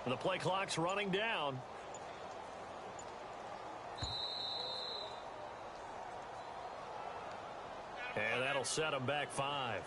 The play clock's running down. And that'll set them back 5.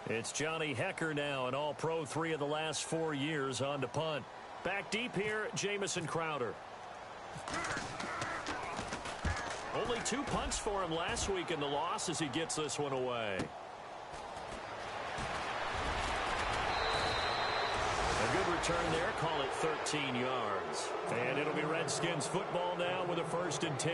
It's Johnny Hecker now, an all-pro 3 of the last 4 years on to punt. Back deep here, Jamison Crowder. Only 2 punts for him last week in the loss as he gets this one away. A good return there, call it 13 yards. And it'll be Redskins football now with a 1st and 10.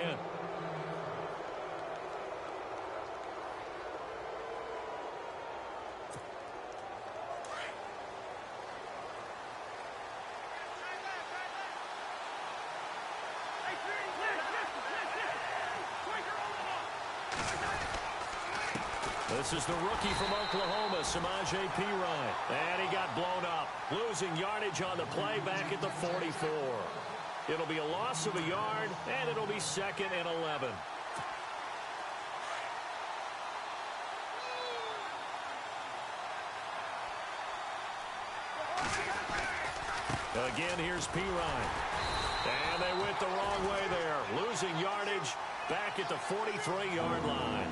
This is the rookie from Oklahoma, Samaje Perine. And he got blown up, losing yardage on the play back at the 44. It'll be a loss of a yard, and it'll be 2nd and 11. Again, here's Perine. And they went the wrong way there, losing yardage back at the 43-yard line.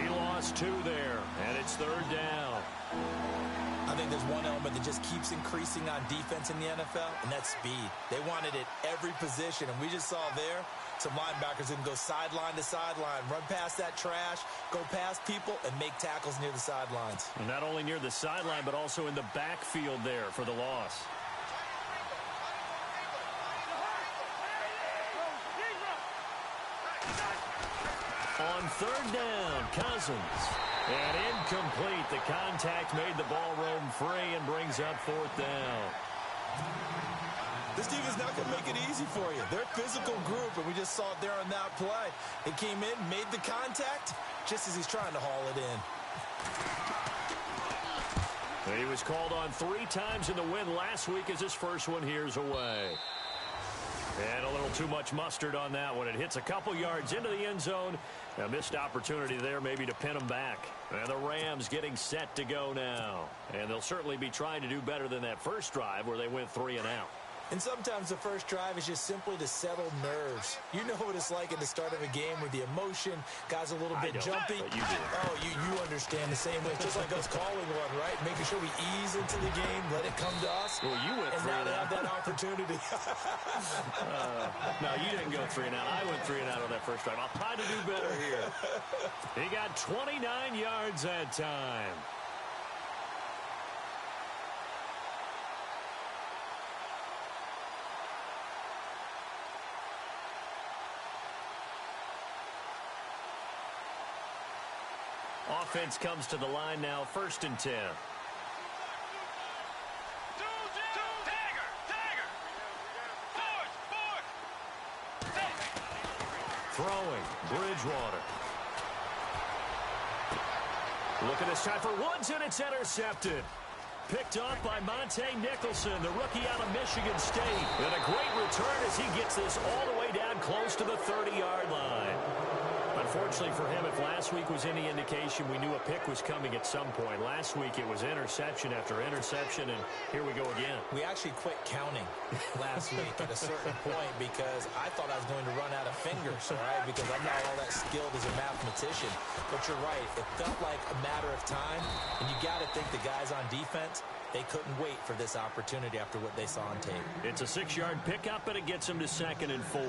He lost 2 there, and it's 3rd down. I think there's one element that just keeps increasing on defense in the NFL, and that's speed. They want it at every position, and we just saw there some linebackers who can go sideline to sideline, run past that trash, go past people, and make tackles near the sidelines. And not only near the sideline, but also in the backfield there for the loss. On 3rd down, Cousins. And incomplete. The contact made the ball roam free and brings up 4th down. This team is not going to make it easy for you. They're a physical group, and we just saw it there on that play. They came in, made the contact, just as he's trying to haul it in. He was called on 3 times in the win last week as his first one here's away. And a little too much mustard on that one. It hits a couple yards into the end zone. A missed opportunity there maybe to pin him back. And the Rams getting set to go now. And they'll certainly be trying to do better than that first drive where they went 3 and out. And sometimes the first drive is just simply to settle nerves. You know what it's like at the start of a game with the emotion. Guys a little bit jumpy. But you do. Oh, you understand the same way. Just like us calling one, right? Making sure we ease into the game, let it come to us. Well, you went 3 and out. Have that opportunity. No, you didn't go 3 and out. I went 3 and out on that first drive. I'll try to do better here. He got 29 yards that time. Offense comes to the line now, 1st and 10. Throwing, Bridgewater. Look at this time for Woods, and it's intercepted. Picked off by Monte Nicholson, the rookie out of Michigan State. And a great return as he gets this all the way down close to the 30-yard line. Unfortunately for him, if last week was any indication, we knew a pick was coming at some point. Last week it was interception after interception, and here we go again. We actually quit counting last week at a certain point because I thought I was going to run out of fingers, all right, because I'm not all that skilled as a mathematician. But you're right. It felt like a matter of time, and you got to think the guys on defense, they couldn't wait for this opportunity after what they saw on tape. It's a 6-yard pickup, and it gets them to 2nd and 4.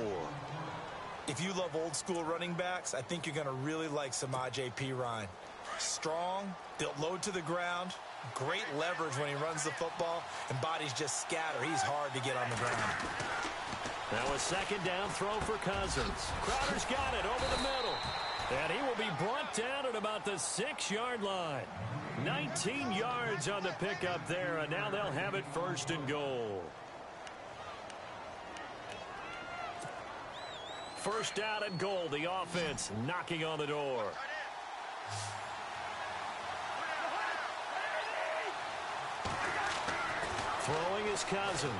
If you love old-school running backs, I think you're going to really like Samaje Perine. Strong, built low to the ground, great leverage when he runs the football, and bodies just scatter. He's hard to get on the ground. Now a second down throw for Cousins. Crowder's got it over the middle. And he will be brought down at about the 6-yard line. 19 yards on the pickup there, and now they'll have it 1st and goal. 1st down and goal. The offense knocking on the door. Throwing is Cousins.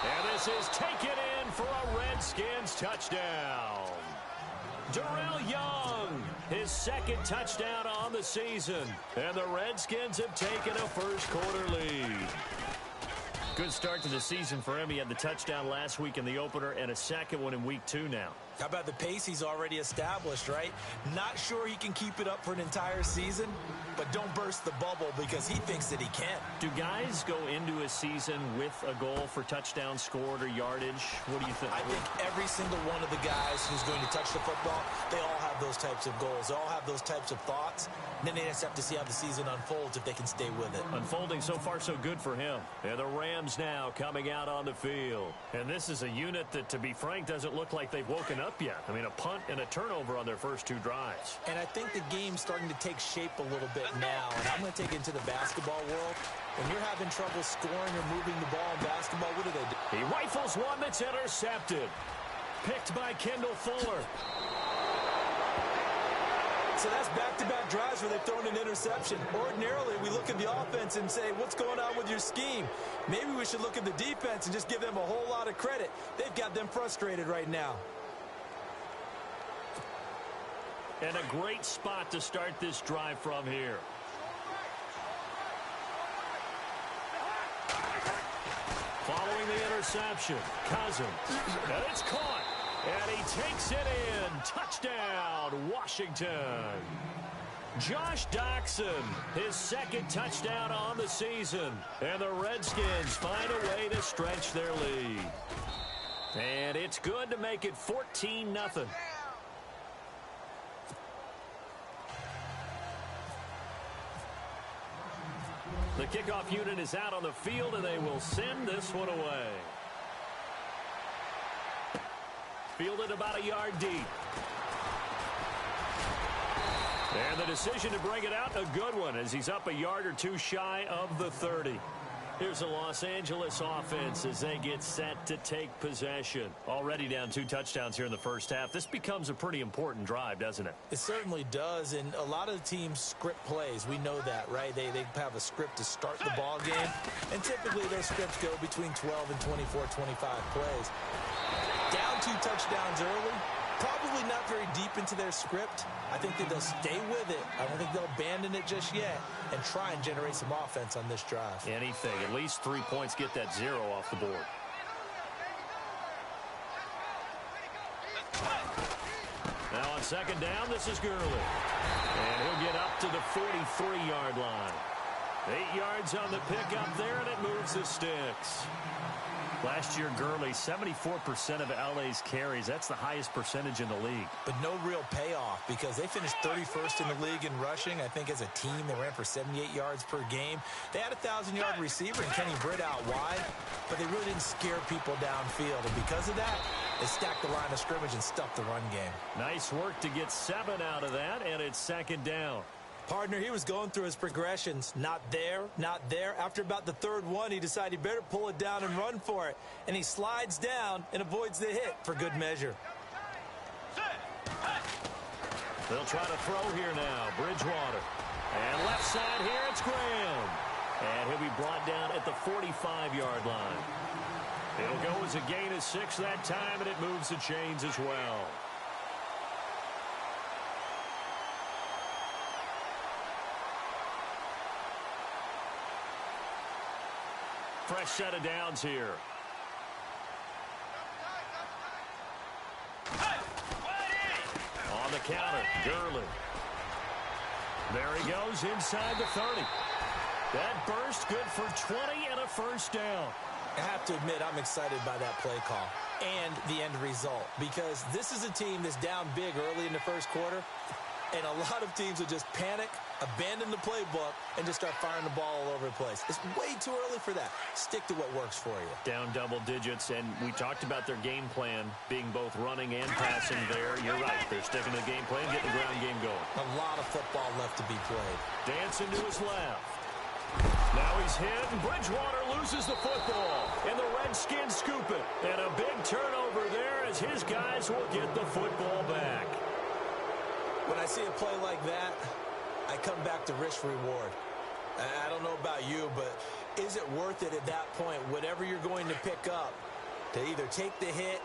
And this is taken in for a Redskins touchdown. Darrell Young, his 2nd touchdown on the season. And the Redskins have taken a first-quarter lead. Good start to the season for him. He had the touchdown last week in the opener and a 2nd one in week 2 now. How about the pace he's already established, right? Not sure he can keep it up for an entire season, but don't burst the bubble because he thinks that he can. Do guys go into a season with a goal for touchdown scored or yardage? What do you think? I think every single one of the guys who's going to touch the football, they all have those types of goals. They all have those types of thoughts. And then they just have to see how the season unfolds if they can stay with it. Unfolding so far so good for him. And the Rams now coming out on the field. And this is a unit that, to be frank, doesn't look like they've woken up yet. I mean, a punt and a turnover on their first 2 drives. And I think the game's starting to take shape a little bit now. And I'm going to take it into the basketball world. When you're having trouble scoring or moving the ball in basketball, what do? He rifles one that's intercepted. Picked by Kendall Fuller. So that's back-to-back drives where they've thrown an interception. Ordinarily, we look at the offense and say, what's going on with your scheme? Maybe we should look at the defense and just give them a whole lot of credit. They've got them frustrated right now. And a great spot to start this drive from here. Following the interception, Cousins. And it's caught. And he takes it in. Touchdown, Washington. Josh Doxson, his 2nd touchdown on the season. And the Redskins find a way to stretch their lead. And it's good to make it 14-0. The kickoff unit is out on the field, and they will send this one away. Fielded about a yard deep. And the decision to bring it out, a good one, as he's up a yard or 2 shy of the 30. Here's the Los Angeles offense as they get set to take possession. Already down 2 touchdowns here in the first half. This becomes a pretty important drive, doesn't it? It certainly does, and a lot of the teams script plays. We know that, right? They have a script to start the ball game, and typically those scripts go between 12 and 24, 25 plays. Down 2 touchdowns early, probably not very deep into their script. I think that they'll stay with it. I don't think they'll abandon it just yet and try and generate some offense on this drive. Anything. At least 3 points, get that 0 off the board. Now on 2nd down, this is Gurley. And he'll get up to the 43-yard line. 8 yards on the pickup there, and it moves the sticks. Last year, Gurley, 74% of LA's carries. That's the highest percentage in the league. But no real payoff because they finished 31st in the league in rushing. I think as a team, they ran for 78 yards per game. They had a 1,000-yard receiver in Kenny Britt out wide, but they really didn't scare people downfield. And because of that, they stacked the line of scrimmage and stuffed the run game. Nice work to get 7 out of that, and it's 2nd down. Partner, he was going through his progressions. Not there, not there. After about the 3rd one, he decided he better pull it down and run for it. And he slides down and avoids the hit for good measure. They'll try to throw here now. Bridgewater. And left side here, it's Graham. And he'll be brought down at the 45-yard line. It'll go as a gain of 6 that time, and it moves the chains as well. Fresh set of downs here. On the counter, Gurley. There he goes inside the 30. That burst good for 20 and a 1st down. I have to admit, I'm excited by that play call and the end result because this is a team that's down big early in the 1st quarter. And a lot of teams will just panic, abandon the playbook, and just start firing the ball all over the place. It's way too early for that. Stick to what works for you. Down double digits, and we talked about their game plan being both running and passing there. You're right. They're sticking to the game plan, getting the ground game going. A lot of football left to be played. Dancing to his left. Now he's hit, and Bridgewater loses the football. And the Redskins scoop it. And a big turnover there as his guys will get the football back. When I see a play like that, I come back to risk-reward. I don't know about you, but is it worth it at that point, whatever you're going to pick up, to either take the hit,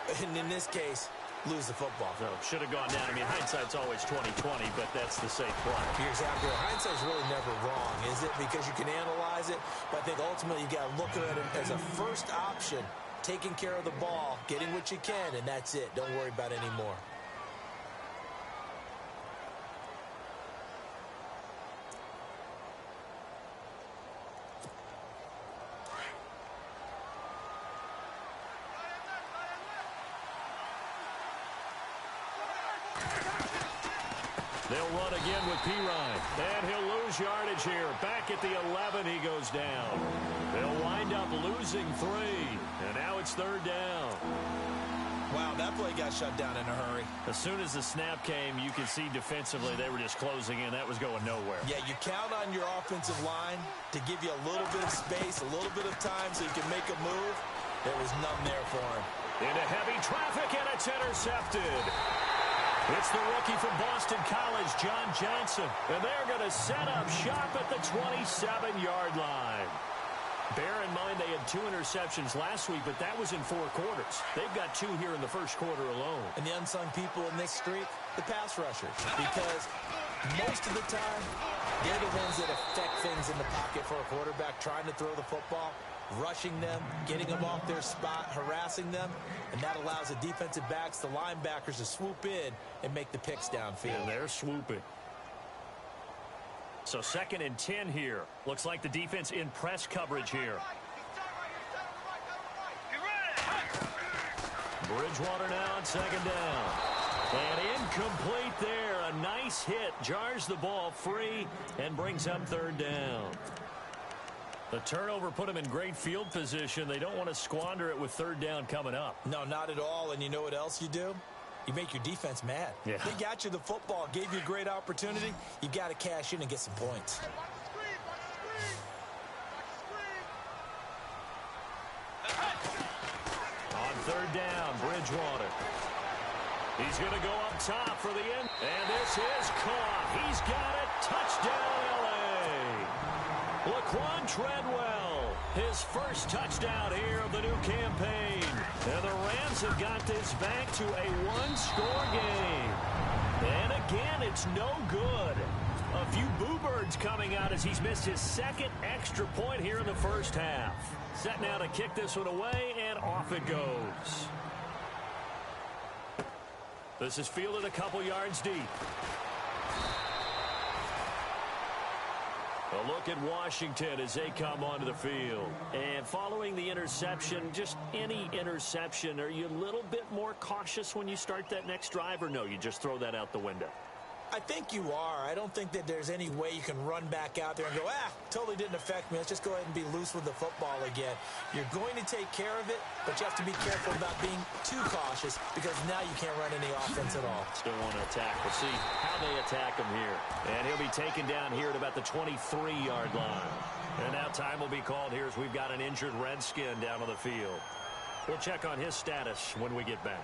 and in this case, lose the football? No, should have gone down. I mean, hindsight's always 20/20, but that's the safe play. You're exactly right. Hindsight's really never wrong, is it? Because you can analyze it, but I think ultimately you got to look at it as a first option, taking care of the ball, getting what you can, and that's it. Don't worry about any more. They'll run again with Pirine. And he'll lose yardage here. Back at the 11, he goes down. They'll wind up losing 3. And now it's 3rd down. Wow, that play got shut down in a hurry. As soon as the snap came, you could see defensively they were just closing in. That was going nowhere. Yeah, you count on your offensive line to give you a little bit of space, a little bit of time so you can make a move. There was none there for him. Into heavy traffic, and it's intercepted. It's the rookie from Boston College, John Johnson. And they're going to set up shop at the 27-yard line. Bear in mind they had 2 interceptions last week, but that was in 4 quarters. They've got 2 here in the first quarter alone. And the unsung people in this streak, the pass rushers. Because most of the time, they're the ones that affect things in the pocket for a quarterback trying to throw the football. Rushing them, getting them off their spot, harassing them, and that allows the defensive backs, the linebackers to swoop in and make the picks downfield. And they're swooping. So 2nd and 10 here. Looks like the defense in press coverage here. Bridgewater now on 2nd down. And incomplete there. A nice hit. Jars the ball free and brings up 3rd down. The turnover put them in great field position. They don't want to squander it with 3rd down coming up. No, not at all. And you know what else you do? You make your defense mad. Yeah. They got you the football, gave you a great opportunity. You got to cash in and get some points. On 3rd down, Bridgewater. He's going to go up top for the end. And this is caught. He's got it. Touchdown, L.A. Laquan Treadwell, his first touchdown here of the new campaign. And the Rams have got this back to a 1-score game. And again, it's no good. A few boo birds coming out as he's missed his 2nd extra point here in the first half. Set now to kick this one away, and off it goes. This is fielded a couple yards deep. A look at Washington as they come onto the field. And following the interception, just any interception, are you a little bit more cautious when you start that next drive, or no, you just throw that out the window? I think you are. I don't think that there's any way you can run back out there and go, totally didn't affect me. Let's just go ahead and be loose with the football again. You're going to take care of it, but you have to be careful about being too cautious because now you can't run any offense at all. Still want to attack. We'll see how they attack him here. And he'll be taken down here at about the 23-yard line. And now time will be called here as we've got an injured Redskin down on the field. We'll check on his status when we get back.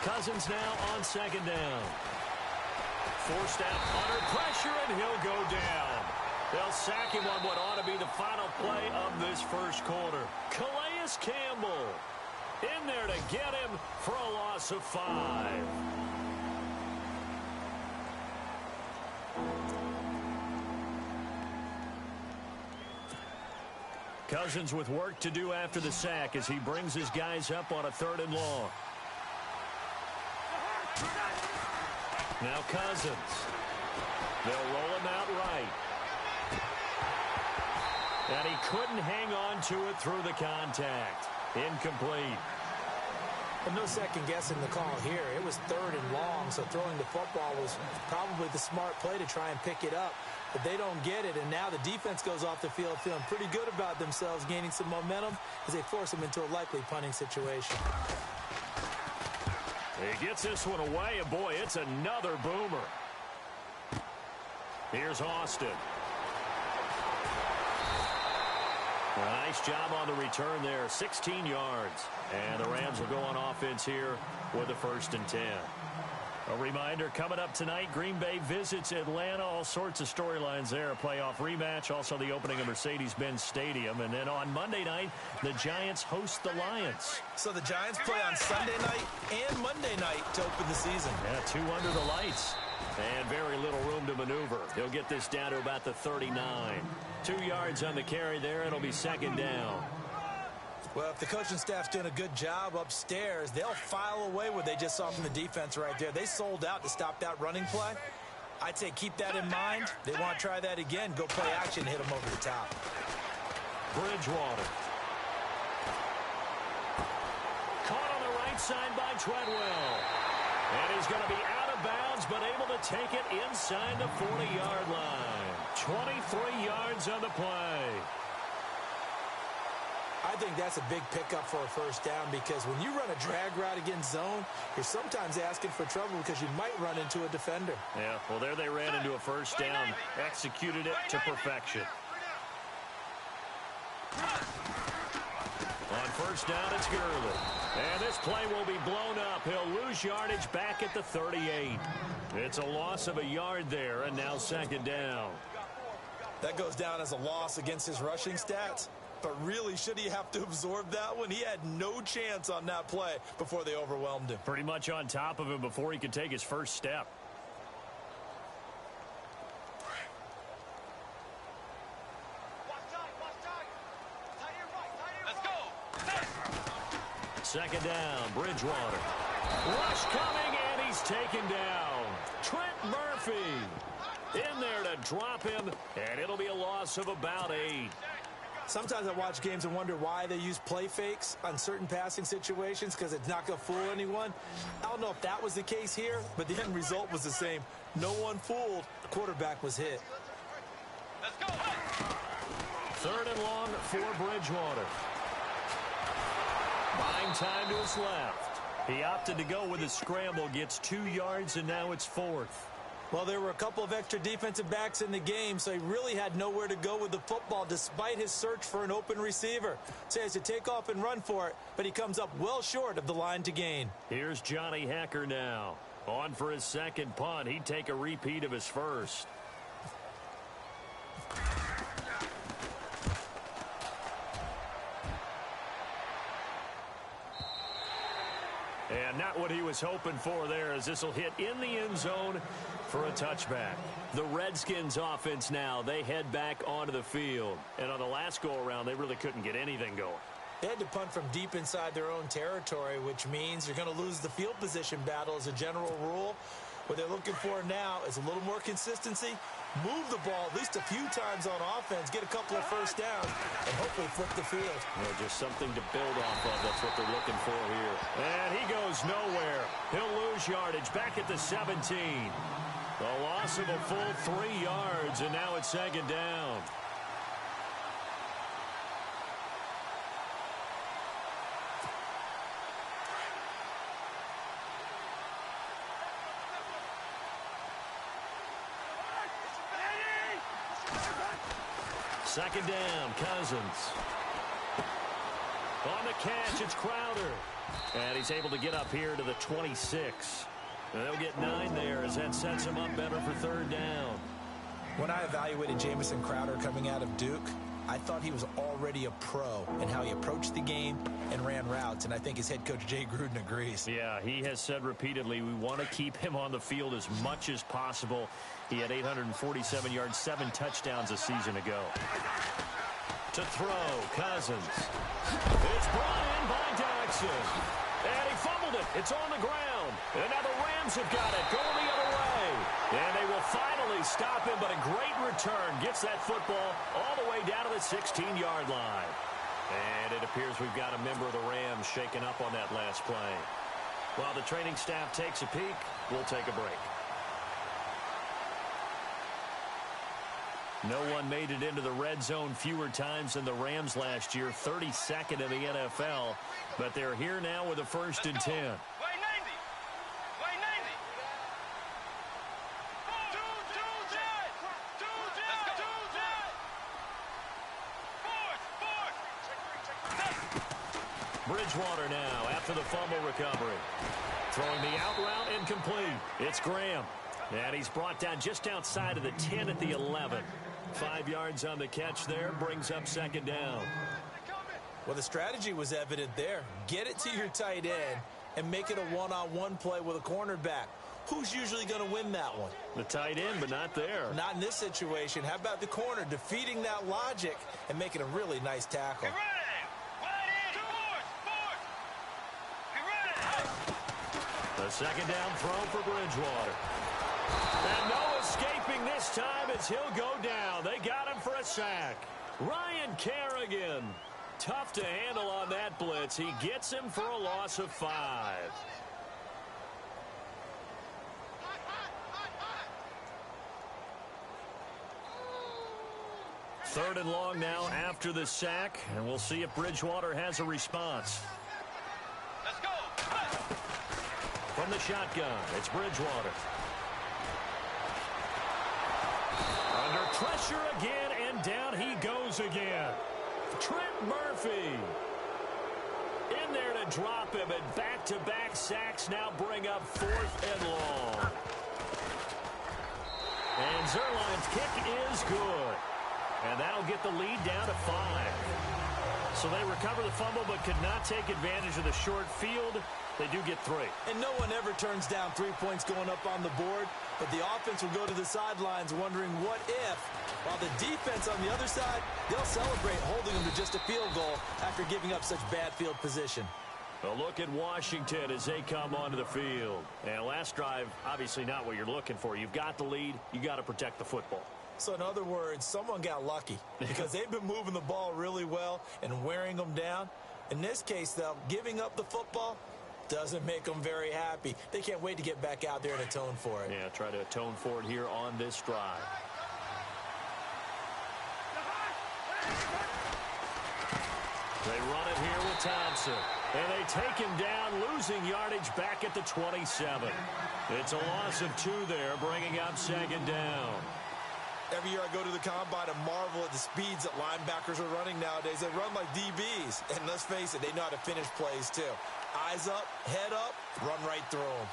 Cousins now on 2nd down. Forced out under pressure, and he'll go down. They'll sack him on what ought to be the final play of this first quarter. Calais Campbell in there to get him for a loss of 5. Cousins with work to do after the sack as he brings his guys up on a 3rd and long. Now Cousins. They'll roll him out right. And he couldn't hang on to it through the contact. Incomplete. And no second guessing the call here. It was 3rd and long, so throwing the football was probably the smart play to try and pick it up. But they don't get it, and now the defense goes off the field feeling pretty good about themselves, gaining some momentum as they force them into a likely punting situation. He gets this one away, and boy, it's another boomer. Here's Austin. A nice job on the return there, 16 yards. And the Rams will go on offense here with a 1st and 10. A reminder, coming up tonight, Green Bay visits Atlanta. All sorts of storylines there. A playoff rematch, also the opening of Mercedes-Benz Stadium. And then on Monday night, the Giants host the Lions. So the Giants play on Sunday night and Monday night to open the season. Yeah, 2 under the lights. And very little room to maneuver. He'll get this down to about the 39. 2 yards on the carry there. It'll be 2nd down. Well, if the coaching staff's doing a good job upstairs, they'll file away what they just saw from the defense right there. They sold out to stop that running play. I'd say keep that in mind. They want to try that again. Go play action, hit them over the top. Bridgewater. Caught on the right side by Treadwell. And he's going to be out of bounds, but able to take it inside the 40-yard line. 23 yards on the play. I think that's a big pickup for a 1st down because when you run a drag route against zone, you're sometimes asking for trouble because you might run into a defender. Yeah, well, there they ran into a 1st down, executed it to perfection. On 1st down, it's Gurley. And this play will be blown up. He'll lose yardage back at the 38. It's a loss of a yard there, and now 2nd down. That goes down as a loss against his rushing stats. But really, should he have to absorb that one? He had no chance on that play before they overwhelmed him. Pretty much on top of him before he could take his 1st step. Let's go. 2nd down, Bridgewater. Rush coming, and he's taken down. Trent Murphy in there to drop him, and it'll be a loss of about 8. Sometimes I watch games and wonder why they use play fakes on certain passing situations because it's not going to fool anyone. I don't know if that was the case here, but the end result was the same. No one fooled. The quarterback was hit. Let's go. 3rd and long for Bridgewater. Buying time to his left. He opted to go with a scramble, gets 2 yards, and now it's 4th. Well, there were a couple of extra defensive backs in the game, so he really had nowhere to go with the football despite his search for an open receiver. So he has to take off and run for it, but he comes up well short of the line to gain. Here's Johnny Hekker now. On for his 2nd punt. He'd take a repeat of his 1st. And not what he was hoping for there, as this will hit in the end zone for a touchback. The Redskins offense now, they head back onto the field. And on the last go-around, they really couldn't get anything going. They had to punt from deep inside their own territory, which means you're going to lose the field position battle as a general rule. What they're looking for now is a little more consistency, move the ball at least a few times on offense, get a couple of 1st downs, and hopefully flip the field. Well, just something to build off of. That's what they're looking for here. And he goes nowhere. He'll lose yardage back at the 17. A loss of a full 3 yards, and now it's 2nd down. Second down, Cousins. On the catch, it's Crowder. And he's able to get up here to the 26. And they'll get 9 there as that sets him up better for 3rd down. When I evaluated Jamison Crowder coming out of Duke, I thought he was already a pro in how he approached the game and ran routes, and I think his head coach Jay Gruden agrees. Yeah, he has said repeatedly we want to keep him on the field as much as possible. He had 847 yards, 7 touchdowns a season ago. To throw, Cousins. It's brought in by Jackson. And he fumbled it. It's on the ground. And now the Rams have got it going the other way. And they will finally stop him, but a great return. Gets that football all the way down to the 16-yard line. And it appears we've got a member of the Rams shaken up on that last play. While the training staff takes a peek, we'll take a break. No one made it into the red zone fewer times than the Rams last year, 32nd in the NFL. But they're here now with a 1st and 10. Way 90. Way 90. Bridgewater now after the fumble recovery. Throwing the out route incomplete. It's Graham. And he's brought down just outside of the 10 at the 11. 5 yards on the catch there, brings up 2nd down. Well, the strategy was evident there. Get it to your tight end and make it a one-on-one play with a cornerback. Who's usually going to win that one? The tight end, but not there. Not in this situation. How about the corner defeating that logic and making a really nice tackle? The 2nd down throw for Bridgewater. And no escaping this time as he'll go down. They got him for a sack. Ryan Kerrigan. Tough to handle on that blitz. He gets him for a loss of 5. 3rd and long now after the sack. And we'll see if Bridgewater has a response. Let's go. From the shotgun, it's Bridgewater. Under pressure again, and down he goes again. Trent Murphy in there to drop him, and back-to-back sacks now bring up 4th and long. And Zerline's kick is good. And that'll get the lead down to 5. So they recover the fumble but could not take advantage of the short field. They do get 3. And no one ever turns down 3 points going up on the board, but the offense will go to the sidelines wondering what if, while the defense on the other side, they'll celebrate holding them to just a field goal after giving up such bad field position. A look at Washington as they come onto the field. And last drive, obviously not what you're looking for. You've got the lead. You got to protect the football. So in other words, someone got lucky because they've been moving the ball really well and wearing them down. In this case, though, giving up the football doesn't make them very happy. They can't wait to get back out there and atone for it. Yeah, try to atone for it here on this drive. They run it here with Thompson. And they take him down, losing yardage back at the 27. It's a loss of 2 there, bringing up 2nd down. Every year I go to the combine and marvel at the speeds that linebackers are running nowadays. They run like DBs. And let's face it, they know how to finish plays too. Eyes up, head up, run right through them.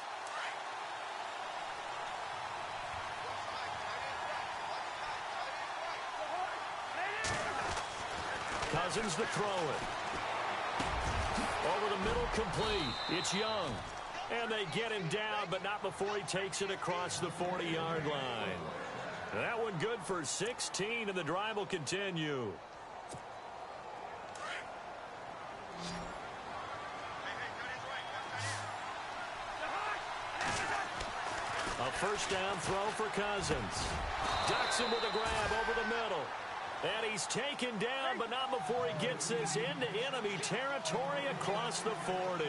Cousins to throw it. Over the middle, complete. It's Young. And they get him down, but not before he takes it across the 40-yard line. That one good for 16, and the drive will continue. A 1st down throw for Cousins. Ducks him with a grab over the middle. And he's taken down, but not before he gets this into enemy territory across the 40.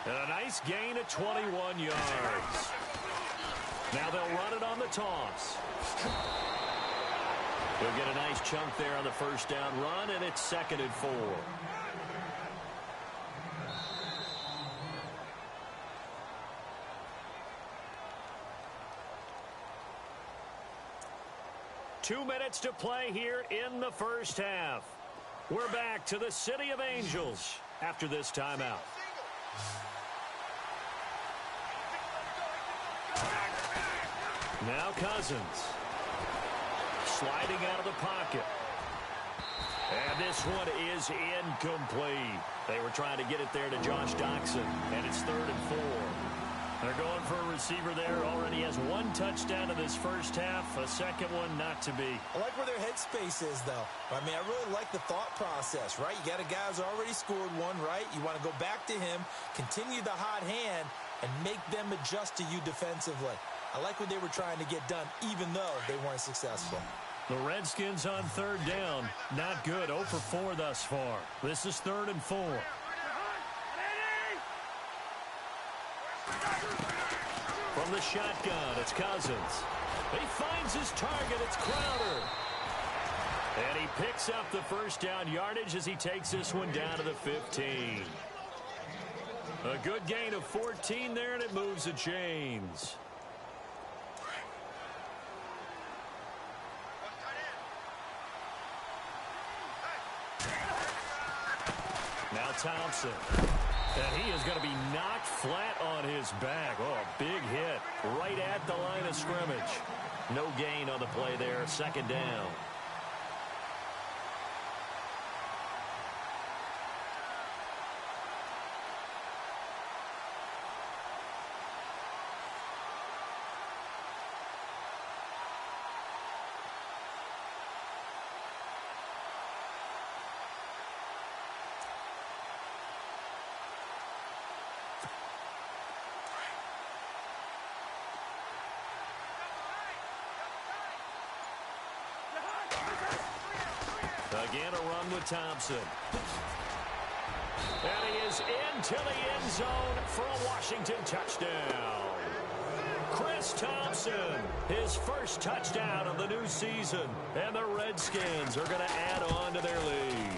And a nice gain of 21 yards. Now they'll run it on the toss. They'll get a nice chunk there on the 1st down run, and it's 2nd and 4. Two minutes to play here in the 1st half. We're back to the City of Angels after this timeout. Now Cousins. Sliding out of the pocket. And this one is incomplete. They were trying to get it there to Josh Doxson, and it's 3rd and 4. They're going for a receiver there. Already has one touchdown in this first half. A second one not to be. I like where their headspace is, though. I mean, I really like the thought process, right? You got a guy who's already scored one, right? You want to go back to him, continue the hot hand, and make them adjust to you defensively. I like what they were trying to get done, even though they weren't successful. The Redskins on third down. Not good. 0 for 4 thus far. This is 3rd and 4. From the shotgun, it's Cousins. He finds his target. It's Crowder. And he picks up the first down yardage as he takes this one down to the 15. A good gain of 14 there, and it moves the chains. Now Thompson. And he is going to be knocked flat on his back. Oh, a big hit right at the line of scrimmage. No gain on the play there. 2nd down. Again, a run with Thompson. And he is into the end zone for a Washington touchdown. Chris Thompson, his first touchdown of the new season. And the Redskins are going to add on to their lead.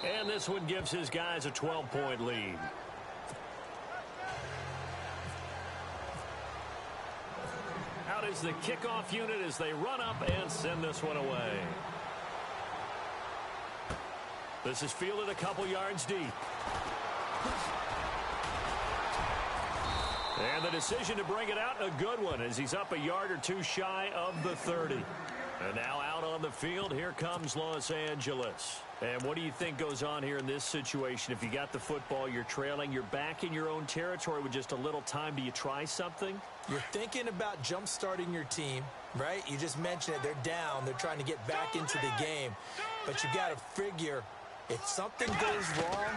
And this one gives his guys a 12-point lead. Out is the kickoff unit as they run up and send this one away. This is fielded a couple yards deep. And the decision to bring it out, a good one, as he's up a yard or two shy of the 30. And now out on the field, here comes Los Angeles. And what do you think goes on here in this situation? If you got the football, you're trailing, you're back in your own territory with just a little time. Do you try something? You're thinking about jump-starting your team, right? You just mentioned it. They're down. They're trying to get back into the game. But you got to figure, if something goes wrong,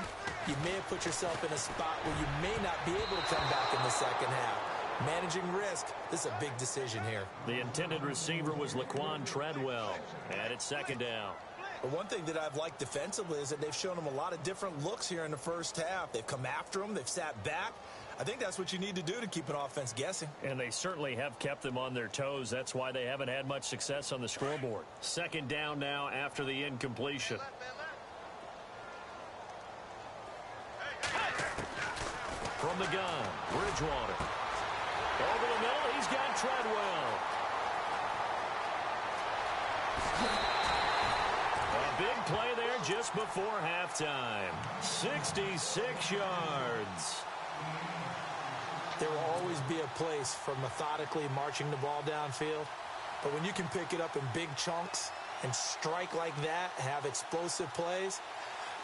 you may have put yourself in a spot where you may not be able to come back in the second half. Managing risk, this is a big decision here. The intended receiver was Laquan Treadwell, and it's 2nd down. But one thing that I've liked defensively is that they've shown them a lot of different looks here in the first half. They've come after them. They've sat back. I think that's what you need to do to keep an offense guessing. And they certainly have kept them on their toes. That's why they haven't had much success on the scoreboard. 2nd down now after the incompletion. From the gun, Bridgewater. Over the middle, he's got Treadwell. A big play there just before halftime. 66 yards. There will always be a place for methodically marching the ball downfield. But when you can pick it up in big chunks and strike like that, have explosive plays,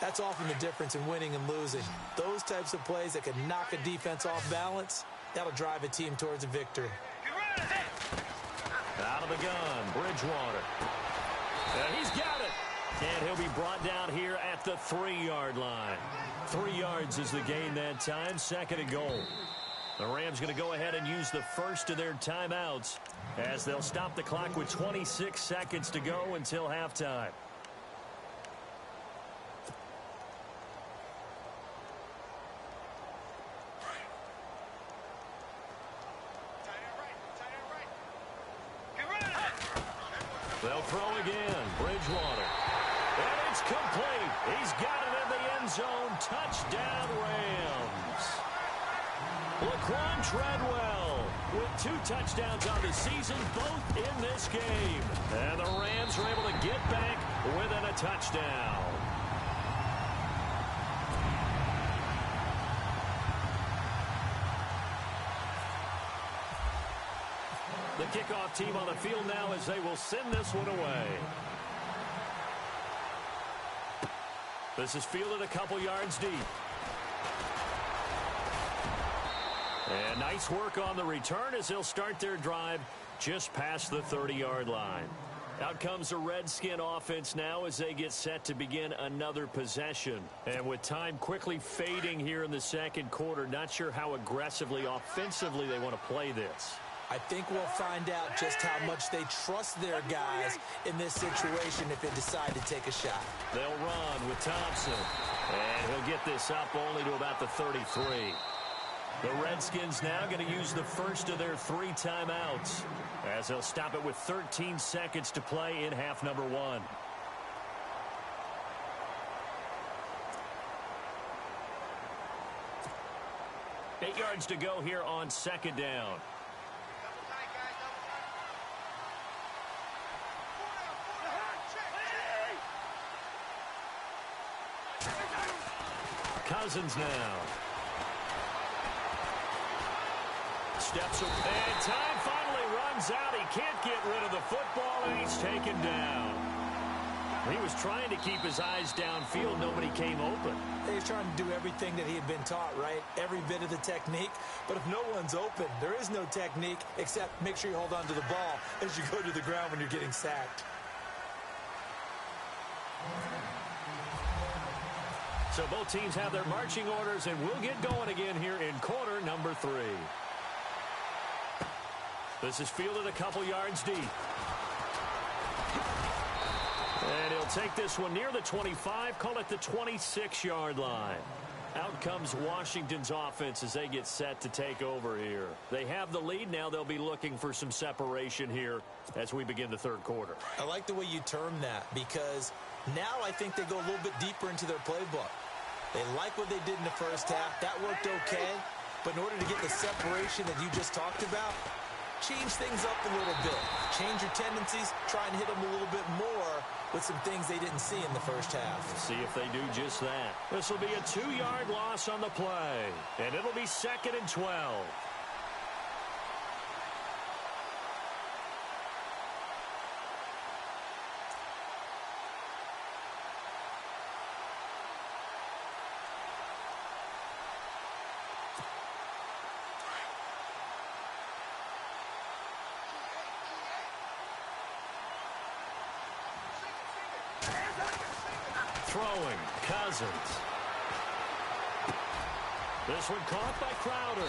that's often the difference in winning and losing. Those types of plays that can knock a defense off balance, that'll drive a team towards a victory. Out of the gun, Bridgewater. And he's got it. And he'll be brought down here at the 3-yard line. 3 yards is the gain that time. 2nd and goal. The Rams going to go ahead and use the first of their timeouts as they'll stop the clock with 26 seconds to go until halftime. They'll throw again. Bridgewater. And it's complete. He's got it in the end zone. Touchdown, Rams. Laquan Treadwell with 2 touchdowns on the season, both in this game. And the Rams are able to get back within a touchdown. The kickoff team on the field now as they will send this one away. This is fielded a couple yards deep. And nice work on the return as they'll start their drive just past the 30-yard line. Out comes the Redskin offense now as they get set to begin another possession. And with time quickly fading here in the second quarter, not sure how aggressively, offensively they want to play this. I think we'll find out just how much they trust their guys in this situation if they decide to take a shot. They'll run with Thompson. And he'll get this up only to about the 33. The Redskins now going to use the first of their 3 timeouts as they'll stop it with 13 seconds to play in half number 1. Eight yards to go here on second down. Cousins now. Steps up, and time finally runs out. He can't get rid of the football, and he's taken down. He was trying to keep his eyes downfield. Nobody came open. He was trying to do everything that he had been taught, right? Every bit of the technique. But if no one's open, there is no technique except make sure you hold on to the ball as you go to the ground when you're getting sacked. So both teams have their marching orders, and we'll get going again here in quarter number 3. This is fielded a couple yards deep. And he'll take this one near the 25, call it the 26-yard line. Out comes Washington's offense as they get set to take over here. They have the lead now. They'll be looking for some separation here as we begin the third quarter. I like the way you term that because now I think they go a little bit deeper into their playbook. They like what they did in the first half. That worked okay. But in order to get the separation that you just talked about, change things up a little bit. Change your tendencies. Try and hit them a little bit more with some things they didn't see in the first half. See if they do just that. This will be a 2-yard loss on the play. And it'll be 2nd and 12. Throwing, Cousins. This one caught by Crowder.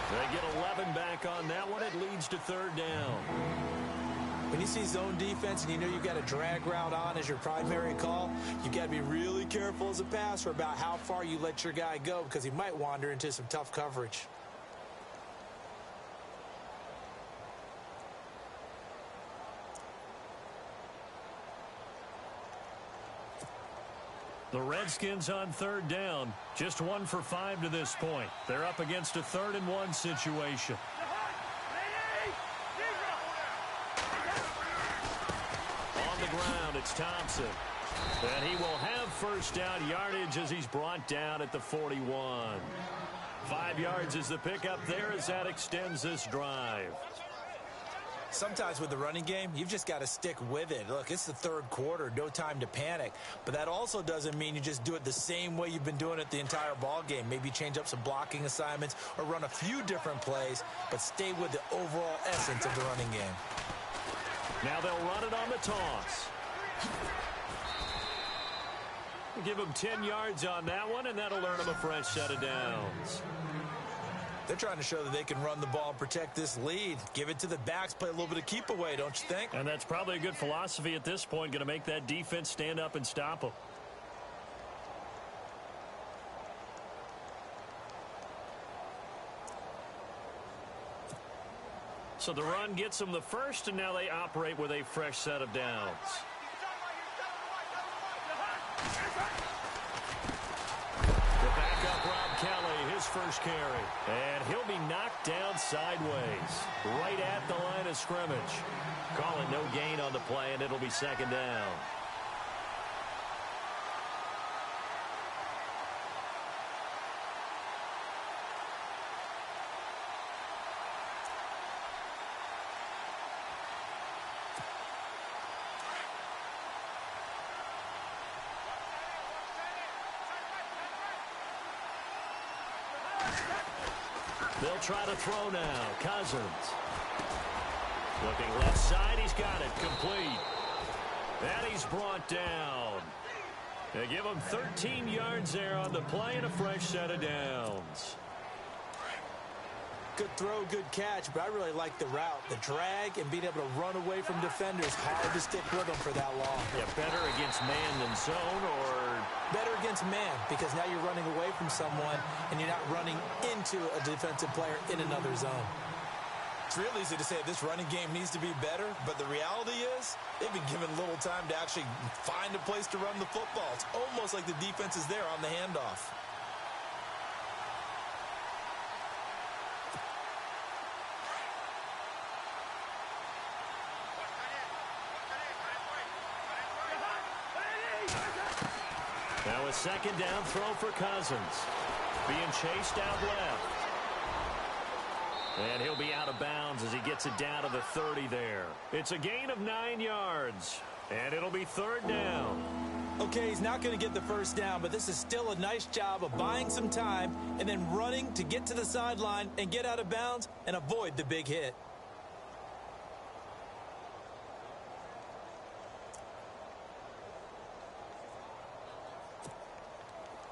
They get 11 back on that one. It leads to 3rd down. When you see zone defense and you know you've got a drag route on as your primary call, you've got to be really careful as a passer about how far you let your guy go because he might wander into some tough coverage. The Redskins on 3rd down, just 1 for 5 to this point. They're up against a 3rd and 1 situation. On the ground, it's Thompson. And he will have first down yardage as he's brought down at the 41. 5 yards is the pickup there as that extends this drive. Sometimes with the running game, you've just got to stick with it. Look, it's the 3rd quarter, no time to panic. But that also doesn't mean you just do it the same way you've been doing it the entire ball game. Maybe change up some blocking assignments or run a few different plays, but stay with the overall essence of the running game. Now they'll run it on the toss. Give them 10 yards on that one, and that'll earn them a fresh set of downs. They're trying to show that they can run the ball and protect this lead. Give it to the backs, play a little bit of keep away, don't you think? And that's probably a good philosophy at this point, going to make that defense stand up and stop them. So the run gets them the first, and now they operate with a fresh set of downs. His first carry, and he'll be knocked down sideways right at the line of scrimmage. Call it no gain on the play, and it'll be 2nd down. They'll try to throw now. Cousins. Looking left side. He's got it. Complete. And he's brought down. They give him 13 yards there on the play and a fresh set of downs. Good throw, good catch, but I really like the route. The drag and being able to run away from defenders. Hard to stick with them for that long. Yeah, better against man than zone, or? Better against man, because now you're running away from someone and you're not running into a defensive player in another zone. It's real easy to say this running game needs to be better, but the reality is they've been given little time to actually find a place to run the football. It's almost like the defense is there on the handoff. Now a second down throw for Cousins. Being chased out left. And he'll be out of bounds as he gets it down to the 30 there. It's a gain of 9 yards. And it'll be third down. Okay, he's not going to get the first down, but this is still a nice job of buying some time and then running to get to the sideline and get out of bounds and avoid the big hit.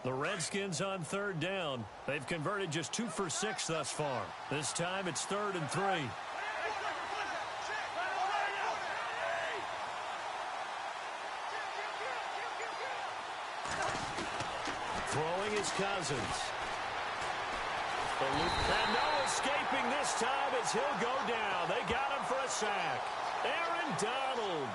The Redskins on third down. They've converted just 2 for 6 thus far. This time it's 3rd and 3. Throwing is Cousins. And no escaping this time as he'll go down. They got him for a sack. Aaron Donald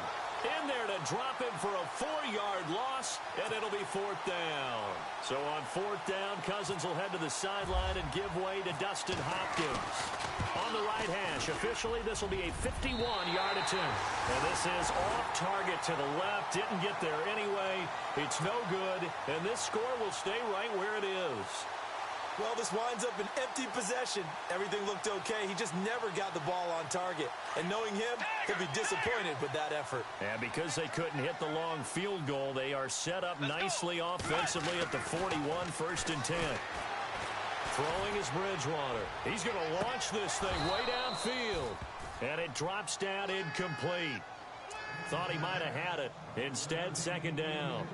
in there to drop him for a 4-yard loss, and it'll be 4th down. So on 4th down, Cousins will head to the sideline and give way to Dustin Hopkins. On the right hash, officially this will be a 51-yard attempt. And this is off target to the left. Didn't get there anyway. It's no good, and this score will stay right where it is. Well, this winds up an empty possession. Everything looked okay. He just never got the ball on target. And knowing him, he'll be disappointed with that effort. And because they couldn't hit the long field goal, they are set up nicely offensively at the 41, 1st and 10. Throwing is Bridgewater. He's going to launch this thing way downfield. And it drops down incomplete. Thought he might have had it. Instead, 2nd down.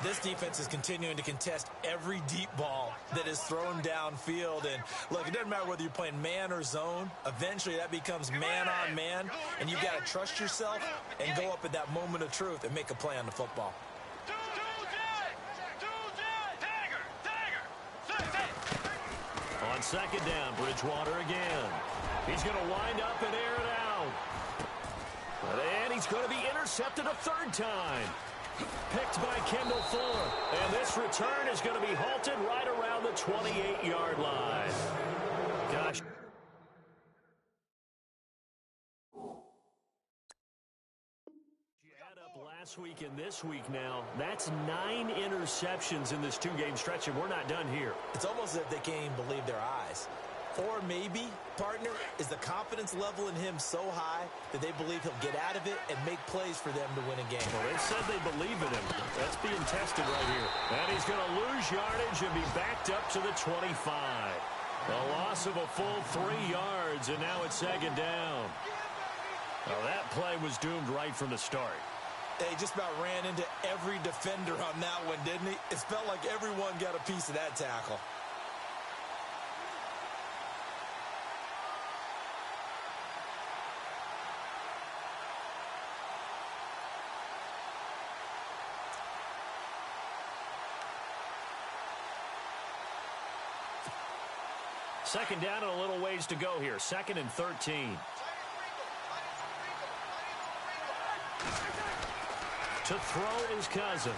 This defense is continuing to contest every deep ball that is thrown downfield. And look, it doesn't matter whether you're playing man or zone. Eventually, that becomes man on man. And you've got to trust yourself and go up at that moment of truth and make a play on the football. On 2nd down, Bridgewater again. He's going to wind up and air it out. And he's going to be intercepted a 3rd time. Picked by Kendall Fuller. And this return is going to be halted right around the 28-yard line. Gosh. You add up last week and this week now, that's 9 interceptions in this 2-game stretch, and we're not done here. It's almost as if they can't even believe their eyes. Or maybe, partner, is the confidence level in him so high that they believe he'll get out of it and make plays for them to win a game. Well, they said they believe in him. That's being tested right here. And he's going to lose yardage and be backed up to the 25. A loss of a full 3 yards, and now it's 2nd down. Well, that play was doomed right from the start. He just about ran into every defender on that one, didn't he? It felt like everyone got a piece of that tackle. Second down and a little ways to go here. 2nd and 13. To throw is Cousins.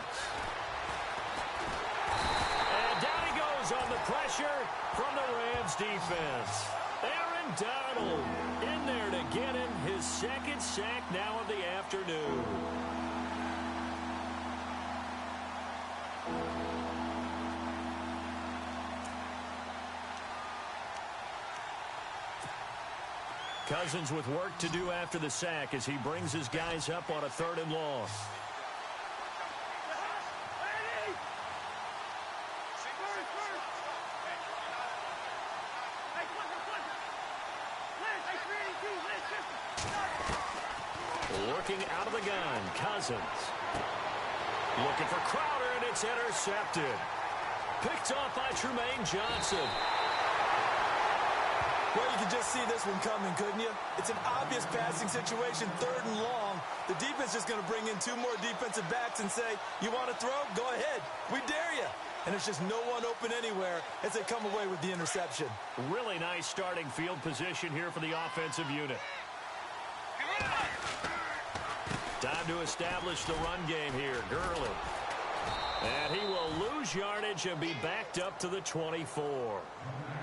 And down he goes on the pressure from the Rams defense. Aaron Donald in there to get him his 2nd sack now of the afternoon. Cousins with work to do after the sack as he brings his guys up on a 3rd and long. looking out of the gun. Cousins. Looking for Crowder, and it's intercepted. Picked off by Trumaine Johnson. Well, you could just see this one coming, couldn't you? It's an obvious passing situation, 3rd and long. The defense is going to bring in 2 more defensive backs and say, you want to throw? Go ahead. We dare you. And there's just no one open anywhere as they come away with the interception. Really nice starting field position here for the offensive unit. Time to establish the run game here. Gurley. And he will lose yardage and be backed up to the 24.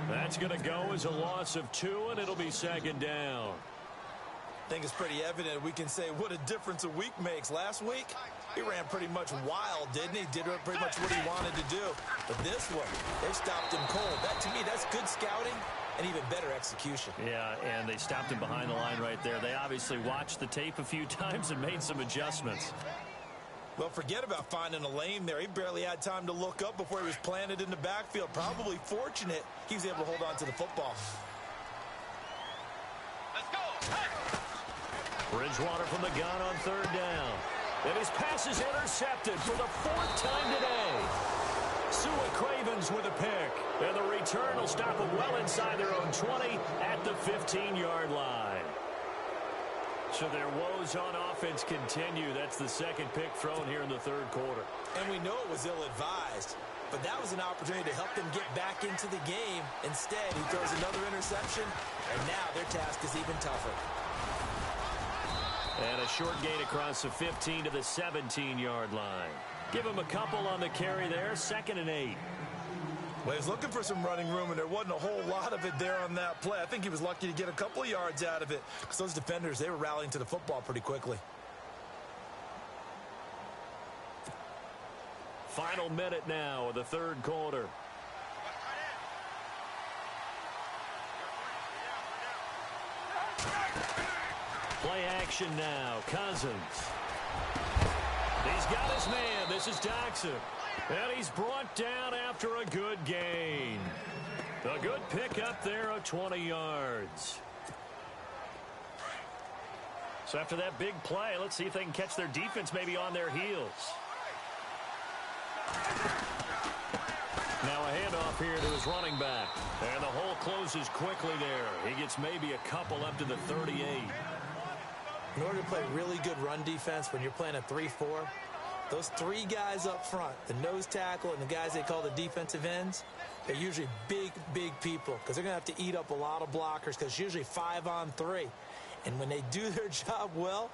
That's going to go as a loss of 2, and it'll be 2nd down. I think it's pretty evident we can say what a difference a week makes. Last week, he ran pretty much wild, didn't he? Did pretty much what he wanted to do. But this one, they stopped him cold. That, to me, that's good scouting and even better execution. Yeah, and they stopped him behind the line right there. They obviously watched the tape a few times and made some adjustments. Well, forget about finding a lane there. He barely had time to look up before he was planted in the backfield. Probably fortunate he was able to hold on to the football. Let's go. Hey. Bridgewater from the gun on 3rd down. And his pass is intercepted for the 4th time today. Sua Cravens with a pick. And the return will stop them well inside their own 20 at the 15-yard line. So their woes on offense continue. That's the 2nd pick thrown here in the 3rd quarter. And we know it was ill-advised. But that was an opportunity to help them get back into the game. Instead, he throws another interception. And now their task is even tougher. And a short gain across the 15 to the 17-yard line. Give him a couple on the carry there. 2nd and 8. Well, he was looking for some running room, and there wasn't a whole lot of it there on that play. I think he was lucky to get a couple of yards out of it because those defenders, they were rallying to the football pretty quickly. Final minute now of the 3rd quarter. Play action now. Cousins. He's got his man. This is Doxson. And he's brought down after a good gain. A good pickup there of 20 yards. So after that big play, let's see if they can catch their defense maybe on their heels. Now a handoff here to his running back. And the hole closes quickly there. He gets maybe a couple up to the 38. In order to play really good run defense when you're playing a 3-4, those 3 guys up front, the nose tackle and the guys they call the defensive ends, they're usually big, big people because they're going to have to eat up a lot of blockers because it's usually 5-on-3. And when they do their job well,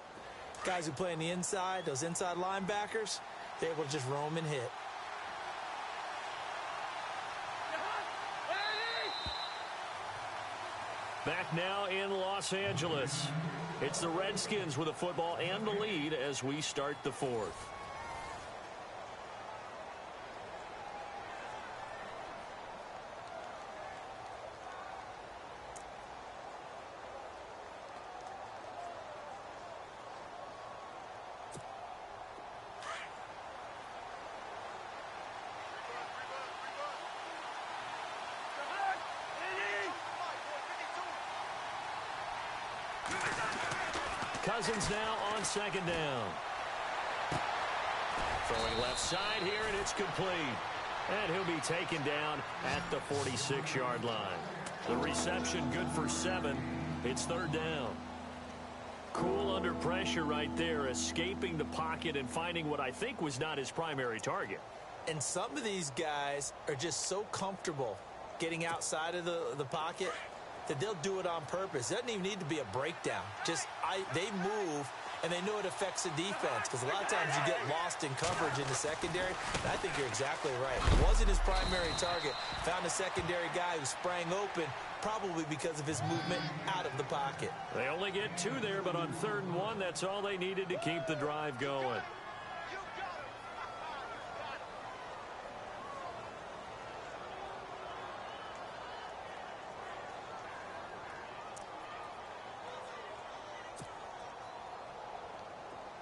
guys who play on the inside, those inside linebackers, they're able to just roam and hit. Back now in Los Angeles. It's the Redskins with a football and the lead as we start the 4th. Cousins now on 2nd down. Throwing left side here, and it's complete. And he'll be taken down at the 46-yard line. The reception good for 7. It's 3rd down. Cool under pressure right there, escaping the pocket and finding what I think was not his primary target. And some of these guys are just so comfortable getting outside of the pocket that they'll do it on purpose. It doesn't even need to be a breakdown. They move, and they know it affects the defense because a lot of times you get lost in coverage in the secondary. And I think you're exactly right. It wasn't his primary target. Found a secondary guy who sprang open, probably because of his movement out of the pocket. They only get 2 there, but on 3rd and 1, that's all they needed to keep the drive going.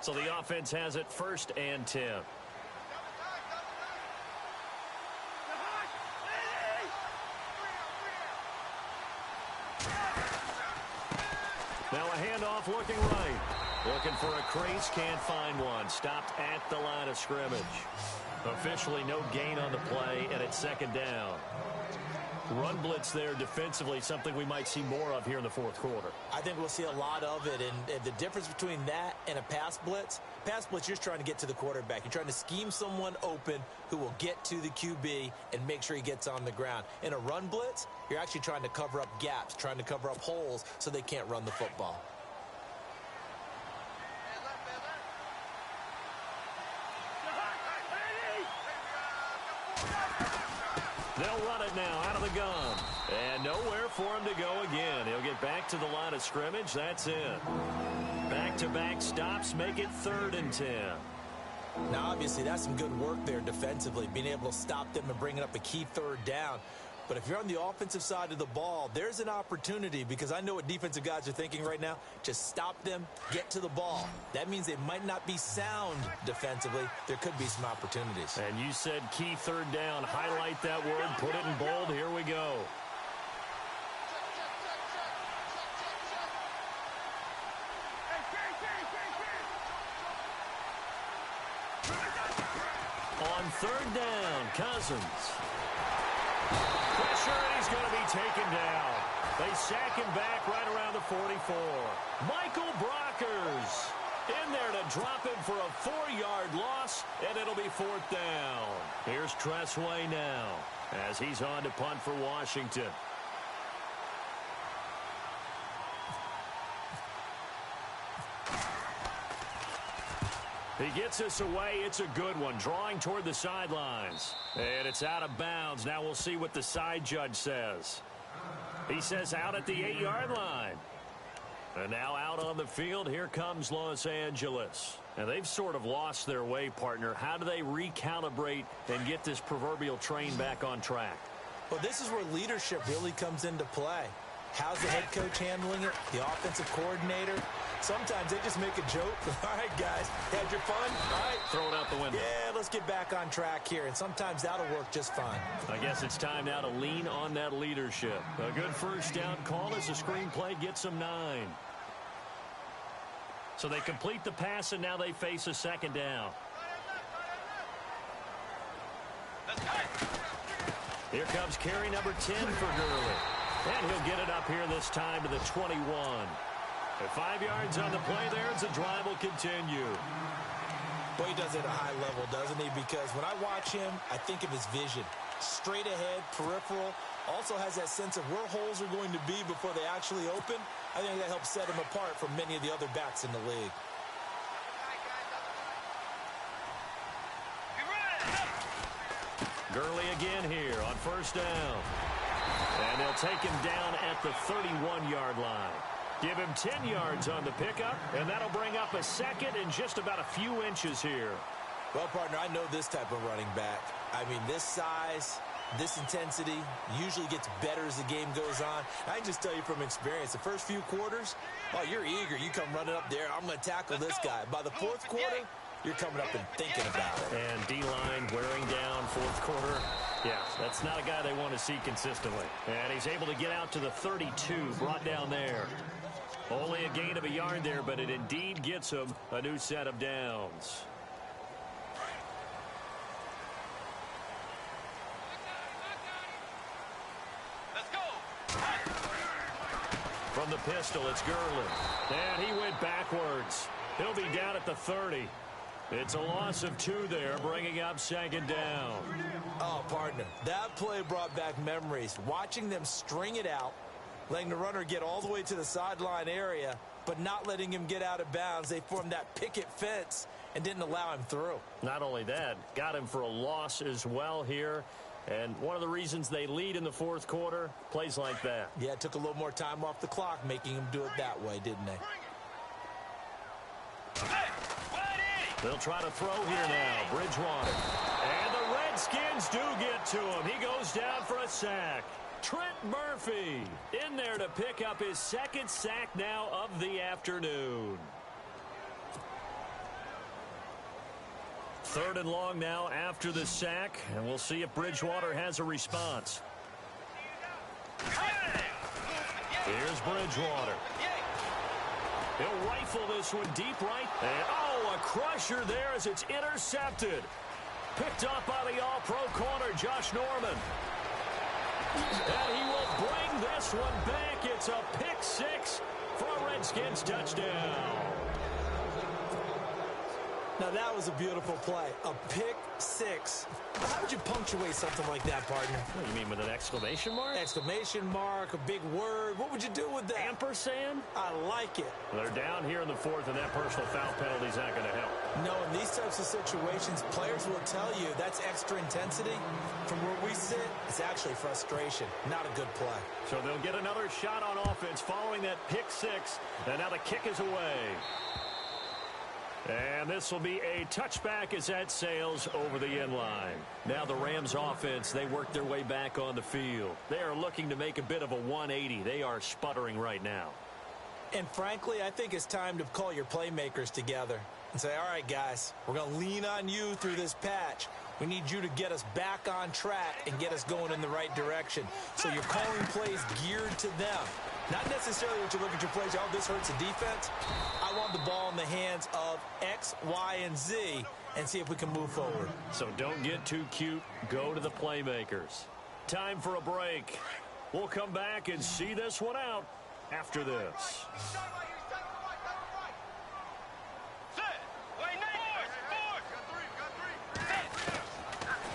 So the offense has it 1st and 10. Now a handoff looking right. Looking for a crease, can't find one. Stopped at the line of scrimmage. Officially no gain on the play, and it's second down. Run blitz there defensively, something we might see more of here in the fourth quarter. I think we'll see a lot of it, and the difference between that and a pass blitz, you're just trying to get to the quarterback. You're trying to scheme someone open who will get to the QB and make sure he gets on the ground. In a run blitz, you're actually trying to cover up gaps, trying to cover up holes so they can't run the football. They'll run it now out of the gun. And nowhere for him to go again. He'll get back to the line of scrimmage. That's it. Back-to-back stops make it 3rd and 10. Now, obviously, that's some good work there defensively, being able to stop them and bringing up a key 3rd down. But if you're on the offensive side of the ball, there's an opportunity, because I know what defensive guys are thinking right now. Just stop them, get to the ball. That means they might not be sound defensively. There could be some opportunities. And you said key 3rd down. Highlight that word, put it in bold. Here we go. On 3rd down, Cousins. Pressure, and he's going to be taken down. They sack him back right around the 44. Michael Brockers in there to drop him for a 4-yard loss, and it'll be 4th down. Here's Tressway now as he's on to punt for Washington. He gets us away. It's a good one. Drawing toward the sidelines. And it's out of bounds. Now we'll see what the side judge says. He says out at the 8-yard line. And now out on the field, here comes Los Angeles. And they've sort of lost their way, partner. How do they recalibrate and get this proverbial train back on track? Well, this is where leadership really comes into play. How's the head coach handling it? The offensive coordinator? Sometimes they just make a joke. All right, guys, had your fun? All right. Throw it out the window. Yeah, let's get back on track here. And sometimes that'll work just fine. I guess it's time now to lean on that leadership. A good first down call as the screenplay gets them 9. So they complete the pass, and now they face a 2nd down. Here comes carry number 10 for Gurley. And he'll get it up here this time to the 21. At 5 yards on the play there, as the drive will continue. Well, he does it at a high level, doesn't he? Because when I watch him, I think of his vision. Straight ahead, peripheral. Also has that sense of where holes are going to be before they actually open. I think that helps set him apart from many of the other backs in the league. Gurley again here on 1st down. And they'll take him down at the 31-yard line. Give him 10 yards on the pickup, and that'll bring up a 2nd and just about a few inches here. Well, partner, I know this type of running back. I mean, this size, this intensity usually gets better as the game goes on. I can just tell you from experience, the first few quarters, oh, you're eager. You come running up there, I'm going to tackle this guy. By the 4th quarter, you're coming up and thinking about it. And D-line wearing down 4th quarter. Yeah, that's not a guy they want to see consistently. And he's able to get out to the 32, brought down there. Only a gain of a yard there, but it indeed gets him a new set of downs. Let's go. From the pistol, it's Gurley. And he went backwards. He'll be down at the 30. It's a loss of 2 there, bringing up 2nd down. Oh, partner, that play brought back memories. Watching them string it out, letting the runner get all the way to the sideline area, but not letting him get out of bounds. They formed that picket fence and didn't allow him through. Not only that, got him for a loss as well here. And one of the reasons they lead in the 4th quarter, plays like that. Yeah, it took a little more time off the clock, making him do it that way, didn't they? They'll try to throw here now. Bridgewater. And the Redskins do get to him. He goes down for a sack. Trent Murphy in there to pick up his 2nd sack now of the afternoon. 3rd and long now after the sack, and we'll see if Bridgewater has a response. Here's Bridgewater. He'll rifle this one deep right. And, oh, a crusher there as it's intercepted. Picked up by the all-pro corner, Josh Norman. And he will bring this one back. It's a pick six for a Redskins touchdown. Now, that was a beautiful play. A pick six. How would you punctuate something like that, partner? What do you mean, with an exclamation mark? Exclamation mark, a big word. What would you do with that? Ampersand? I like it. They're down here in the fourth, and that personal foul penalty is not going to help. No, in these types of situations, players will tell you that's extra intensity. From where we sit, it's actually frustration. Not a good play. So they'll get another shot on offense following that pick six, and now the kick is away. And this will be a touchback as that sails over the end line. Now the Rams offense, they work their way back on the field. They are looking to make a bit of a 180. They are sputtering right now. And frankly, I think it's time to call your playmakers together and say, all right, guys, we're going to lean on you through this patch. We need you to get us back on track and get us going in the right direction. So you're calling plays geared to them. Not necessarily what you look at your plays, oh, this hurts the defense. I want the ball in the hands of X, Y, and Z and see if we can move forward. So don't get too cute. Go to the playmakers. Time for a break. We'll come back and see this one out after this.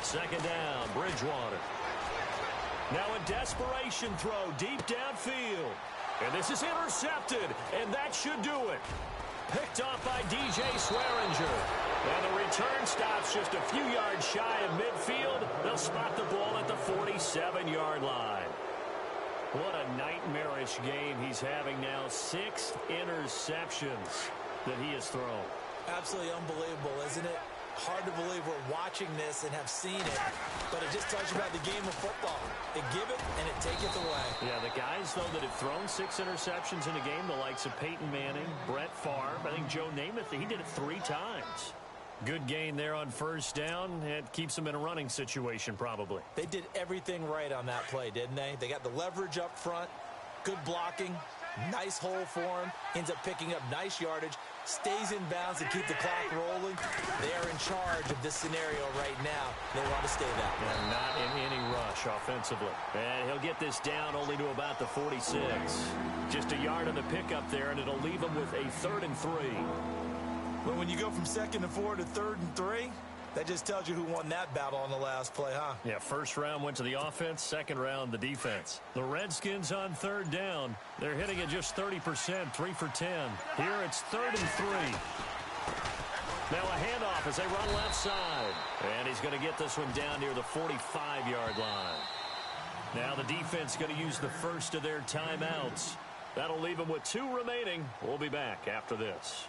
Second down, Bridgewater. Now a desperation throw deep downfield. And this is intercepted, and that should do it. Picked off by DJ Swearinger. And the return stops just a few yards shy of midfield. They'll spot the ball at the 47-yard line. What a nightmarish game he's having now. 6 interceptions that he has thrown. Absolutely unbelievable, isn't it? Hard to believe we're watching this and have seen it, but it just tells you about the game of football. It give it and it take it away. Yeah, the guys, though, that have thrown 6 interceptions in a game, the likes of Peyton Manning, Brett Favre, I think Joe Namath, he did it 3 times. Good gain there on first down. It keeps them in a running situation, probably. They did everything right on that play, didn't they? They got the leverage up front, good blocking, nice hole for him, ends up picking up nice yardage, stays in bounds to keep the clock rolling. They are in charge of this scenario right now. They want to stay that way. And not in any rush offensively. And he'll get this down only to about the 46. Just a yard on the pickup there, and it'll leave him with a 3rd and 3. But when you go from 2nd and 4 to 3rd and 3, that just tells you who won that battle on the last play, huh? Yeah, first round went to the offense, second round the defense. The Redskins on 3rd down. They're hitting it just 30%, 3 for 10. Here it's 3rd and 3. Now a handoff as they run left side. And he's going to get this one down near the 45-yard line. Now the defense going to use the first of their timeouts. That'll leave them with 2 remaining. We'll be back after this.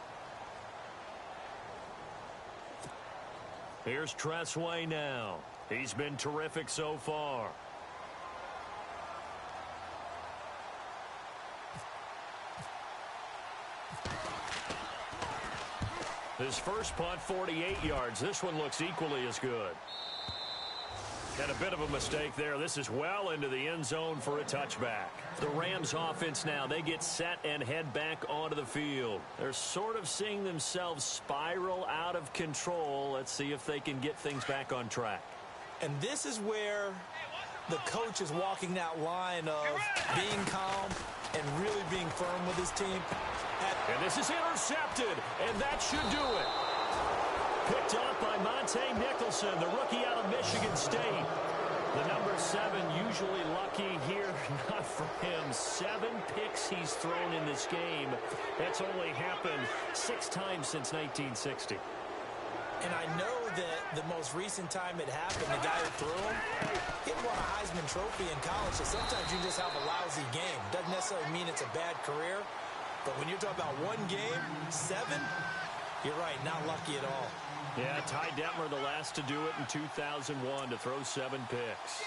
Here's Tressway now. He's been terrific so far. His first punt, 48 yards. This one looks equally as good. And a bit of a mistake there. This is well into the end zone for a touchback. The Rams offense now, they get set and head back onto the field. They're sort of seeing themselves spiral out of control. Let's see if they can get things back on track. And this is where the coach is walking that line of being calm and really being firm with his team. And this is intercepted, and that should do it. Picked off by Monte Nicholson, the rookie out of Michigan State. The number 7 usually lucky here. Not for him. 7 picks he's thrown in this game. That's only happened 6 times since 1960. And I know that the most recent time it happened, the guy who threw him, he won a Heisman Trophy in college. So sometimes you just have a lousy game. Doesn't necessarily mean it's a bad career. But when you're talking about 1 game, 7, you're right, not lucky at all. Yeah, Ty Detmer the last to do it in 2001 to throw 7 picks.